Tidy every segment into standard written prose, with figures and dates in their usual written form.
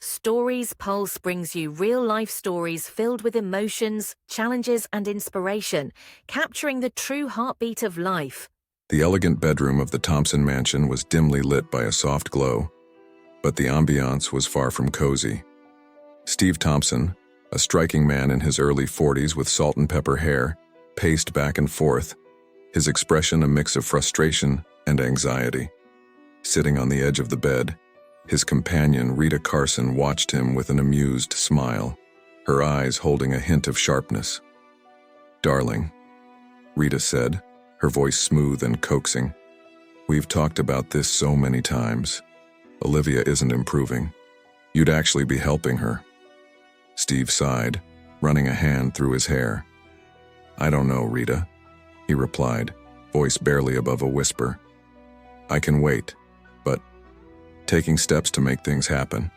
Stories Pulse brings you real-life stories filled with emotions, challenges, and inspiration, capturing the true heartbeat of life. The elegant bedroom of the Thompson mansion was dimly lit by a soft glow, but the ambiance was far from cozy. Steve Thompson, a striking man in his early 40s with salt and pepper hair, paced back and forth, his expression a mix of frustration and anxiety. Sitting on the edge of the bed, his companion, Rita Carson, watched him with an amused smile, her eyes holding a hint of sharpness. "Darling," Rita said, her voice smooth and coaxing. "We've talked about this so many times. Olivia isn't improving. You'd actually be helping her." Steve sighed, running a hand through his hair. "I don't know, Rita," he replied, voice barely above a whisper. "I can wait, but taking steps to make things happen,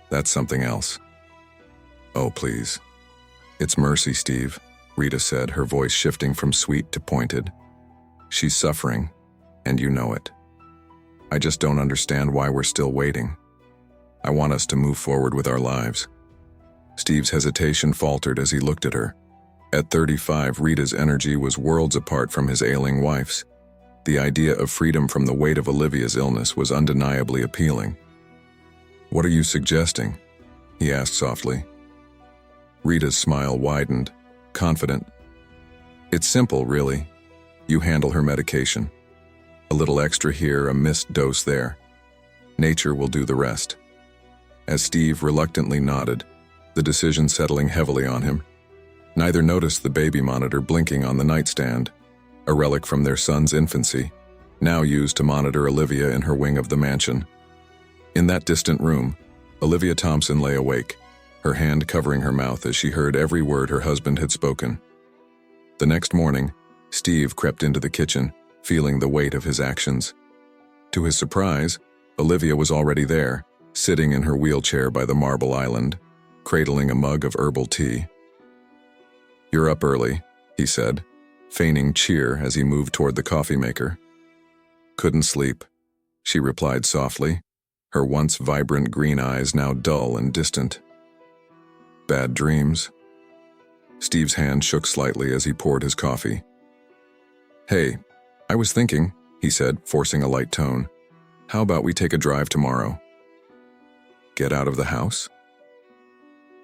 that's something else." "Oh, please." "It's mercy, Steve," Rita said, her voice shifting from sweet to pointed. "She's suffering, and you know it. I just don't understand why we're still waiting. I want us to move forward with our lives." Steve's hesitation faltered as he looked at her. At 35, Rita's energy was worlds apart from his ailing wife's. The idea of freedom from the weight of Olivia's illness was undeniably appealing. "What are you suggesting?" he asked softly. Rita's smile widened, confident. "It's simple, really. You handle her medication. A little extra here, a missed dose there. Nature will do the rest." As Steve reluctantly nodded, the decision settling heavily on him, neither noticed the baby monitor blinking on the nightstand, a relic from their son's infancy, now used to monitor Olivia in her wing of the mansion. In that distant room, Olivia Thompson lay awake, her hand covering her mouth as she heard every word her husband had spoken. The next morning, Steve crept into the kitchen, feeling the weight of his actions. To his surprise, Olivia was already there, sitting in her wheelchair by the marble island, cradling a mug of herbal tea. "You're up early," he said, feigning cheer as he moved toward the coffee maker. "Couldn't sleep," she replied softly, her once vibrant green eyes now dull and distant. "Bad dreams?" Steve's hand shook slightly as he poured his coffee. "Hey, I was thinking," he said, forcing a light tone. "How about we take a drive tomorrow?" "Get out of the house?"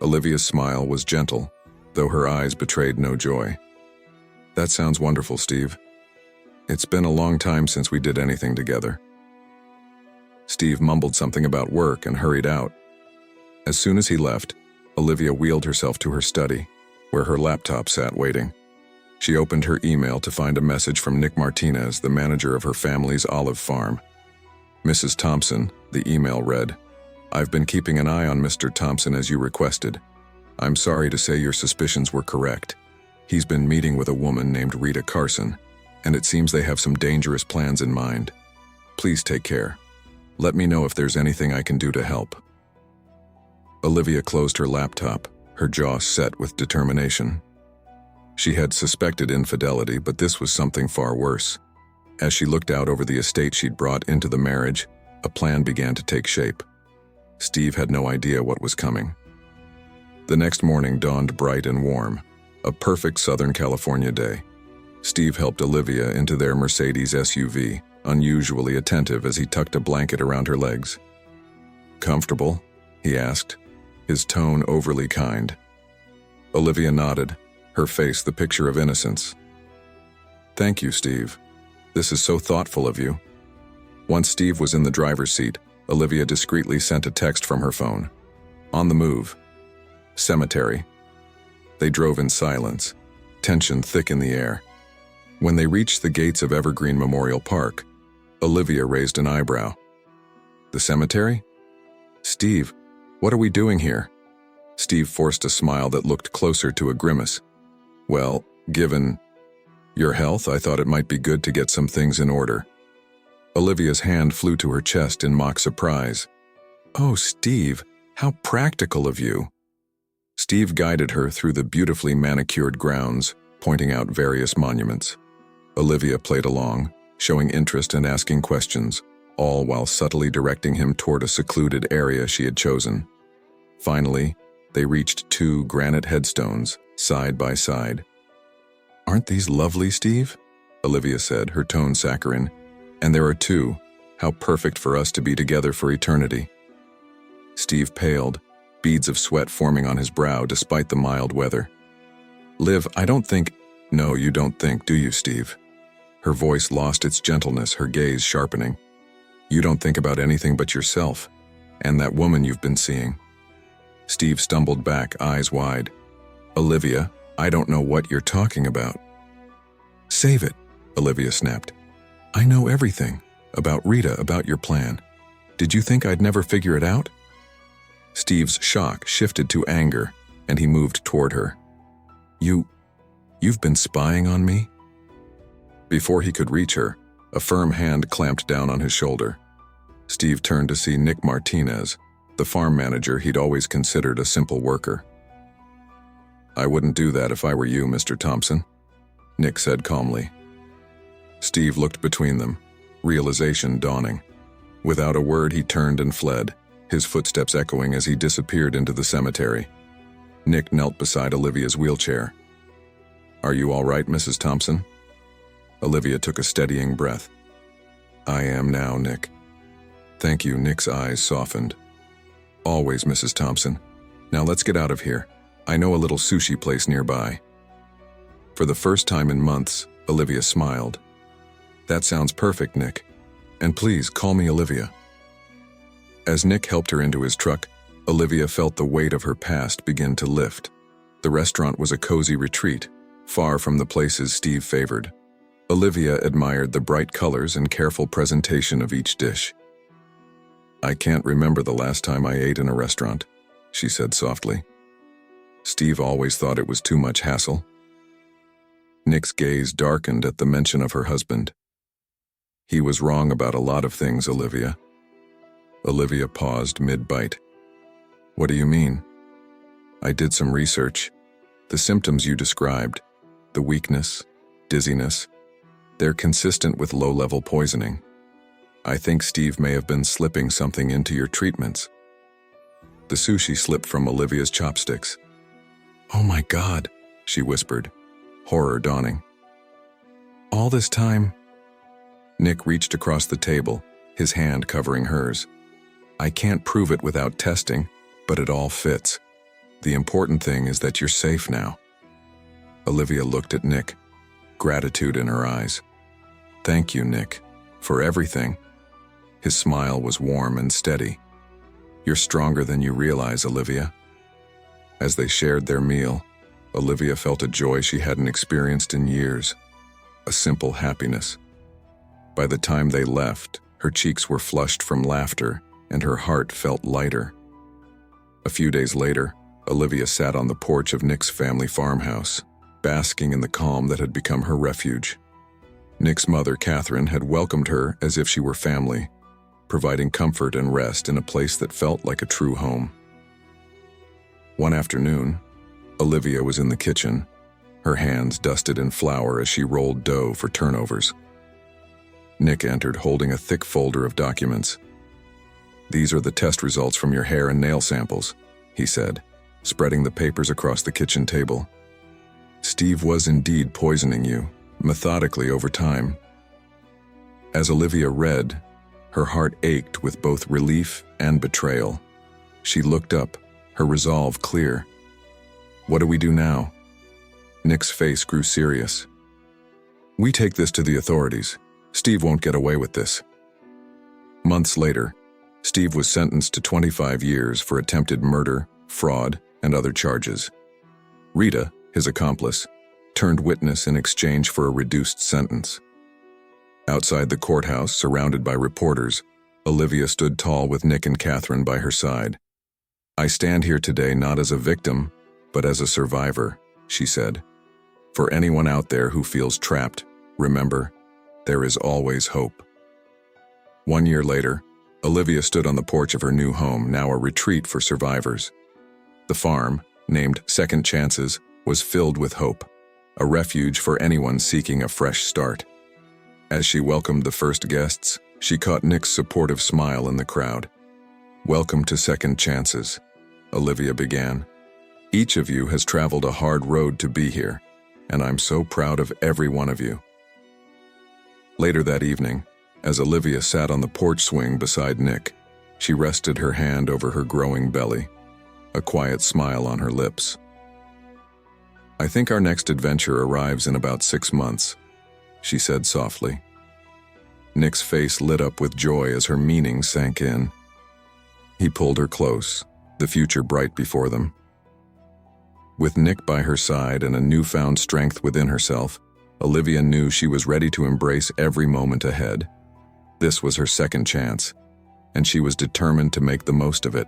Olivia's smile was gentle, though her eyes betrayed no joy. "That sounds wonderful, Steve. It's been a long time since we did anything together." Steve mumbled something about work and hurried out. As soon as he left, Olivia wheeled herself to her study, where her laptop sat waiting. She opened her email to find a message from Nick Martinez, the manager of her family's olive farm. "Mrs. Thompson," the email read, "I've been keeping an eye on Mr. Thompson as you requested. I'm sorry to say your suspicions were correct. He's been meeting with a woman named Rita Carson, and it seems they have some dangerous plans in mind. Please take care. Let me know if there's anything I can do to help." Olivia closed her laptop, her jaw set with determination. She had suspected infidelity, but this was something far worse. As she looked out over the estate she'd brought into the marriage, a plan began to take shape. Steve had no idea what was coming. The next morning dawned bright and warm, a perfect Southern California day. Steve helped Olivia into their Mercedes SUV, unusually attentive as he tucked a blanket around her legs. "Comfortable?" he asked, his tone overly kind. Olivia nodded, her face the picture of innocence. "Thank you, Steve. This is so thoughtful of you." Once Steve was in the driver's seat, Olivia discreetly sent a text from her phone. "On the move. Cemetery." They drove in silence, tension thick in the air. When they reached the gates of Evergreen Memorial Park, Olivia raised an eyebrow. "The cemetery? Steve, what are we doing here?" Steve forced a smile that looked closer to a grimace. "Well, given your health, I thought it might be good to get some things in order." Olivia's hand flew to her chest in mock surprise. "Oh, Steve, how practical of you." Steve guided her through the beautifully manicured grounds, pointing out various monuments. Olivia played along, showing interest and asking questions, all while subtly directing him toward a secluded area she had chosen. Finally, they reached 2 granite headstones, side by side. "Aren't these lovely, Steve?" Olivia said, her tone saccharine. "And there are 2. How perfect for us to be together for eternity." Steve paled, beads of sweat forming on his brow despite the mild weather. "Liv, I don't think—" "No, you don't think, do you, Steve?" Her voice lost its gentleness, her gaze sharpening. "You don't think about anything but yourself, and that woman you've been seeing." Steve stumbled back, eyes wide. "Olivia, I don't know what you're talking about." "Save it," Olivia snapped. "I know everything. About Rita, about your plan. Did you think I'd never figure it out?" Steve's shock shifted to anger, and he moved toward her. You've been spying on me?" Before he could reach her, a firm hand clamped down on his shoulder. Steve turned to see Nick Martinez, the farm manager he'd always considered a simple worker. "I wouldn't do that if I were you, Mr. Thompson," Nick said calmly. Steve looked between them, realization dawning. Without a word, he turned and fled, his footsteps echoing as he disappeared into the cemetery. Nick knelt beside Olivia's wheelchair. "Are you all right, Mrs. Thompson?" Olivia took a steadying breath. "I am now, Nick." "Thank you," Nick's eyes softened. "Always, Mrs. Thompson. Now let's get out of here. I know a little sushi place nearby." For the first time in months, Olivia smiled. "That sounds perfect, Nick. And please, call me Olivia." As Nick helped her into his truck, Olivia felt the weight of her past begin to lift. The restaurant was a cozy retreat, far from the places Steve favored. Olivia admired the bright colors and careful presentation of each dish. "I can't remember the last time I ate in a restaurant," she said softly. "Steve always thought it was too much hassle." Nick's gaze darkened at the mention of her husband. "He was wrong about a lot of things, Olivia." Olivia paused mid-bite. "What do you mean?" "I did some research. The symptoms you described, the weakness, dizziness, they're consistent with low-level poisoning. I think Steve may have been slipping something into your treatments." The sushi slipped from Olivia's chopsticks. "Oh my God," she whispered, horror dawning. "All this time—" Nick reached across the table, his hand covering hers. "I can't prove it without testing, but it all fits. The important thing is that you're safe now." Olivia looked at Nick, gratitude in her eyes. "Thank you, Nick, for everything." His smile was warm and steady. "You're stronger than you realize, Olivia." As they shared their meal, Olivia felt a joy she hadn't experienced in years, a simple happiness. By the time they left, her cheeks were flushed from laughter, and her heart felt lighter. A few days later, Olivia sat on the porch of Nick's family farmhouse, basking in the calm that had become her refuge. Nick's mother, Catherine, had welcomed her as if she were family, providing comfort and rest in a place that felt like a true home. One afternoon, Olivia was in the kitchen, her hands dusted in flour as she rolled dough for turnovers. Nick entered holding a thick folder of documents. "These are the test results from your hair and nail samples," he said, spreading the papers across the kitchen table. "Steve was indeed poisoning you, methodically over time." As Olivia read, her heart ached with both relief and betrayal. She looked up, her resolve clear. "What do we do now?" Nick's face grew serious. "We take this to the authorities. Steve won't get away with this." Months later, Steve was sentenced to 25 years for attempted murder, fraud, and other charges. Rita, his accomplice, turned witness in exchange for a reduced sentence. Outside the courthouse, surrounded by reporters, Olivia stood tall with Nick and Catherine by her side. "I stand here today not as a victim, but as a survivor," she said. "For anyone out there who feels trapped, remember, there is always hope." 1 year later, Olivia stood on the porch of her new home, now a retreat for survivors. The farm, named Second Chances, was filled with hope, a refuge for anyone seeking a fresh start. As she welcomed the first guests, She caught Nick's supportive smile in the crowd. "Welcome to Second Chances," Olivia began. "Each of you has traveled a hard road to be here, and I'm so proud of every one of you." Later that evening, as Olivia sat on the porch swing beside Nick, she rested her hand over her growing belly, a quiet smile on her lips. "I think our next adventure arrives in about 6 months," she said softly. Nick's face lit up with joy as her meaning sank in. He pulled her close, the future bright before them. With Nick by her side and a newfound strength within herself, Olivia knew she was ready to embrace every moment ahead. This was her second chance, and she was determined to make the most of it.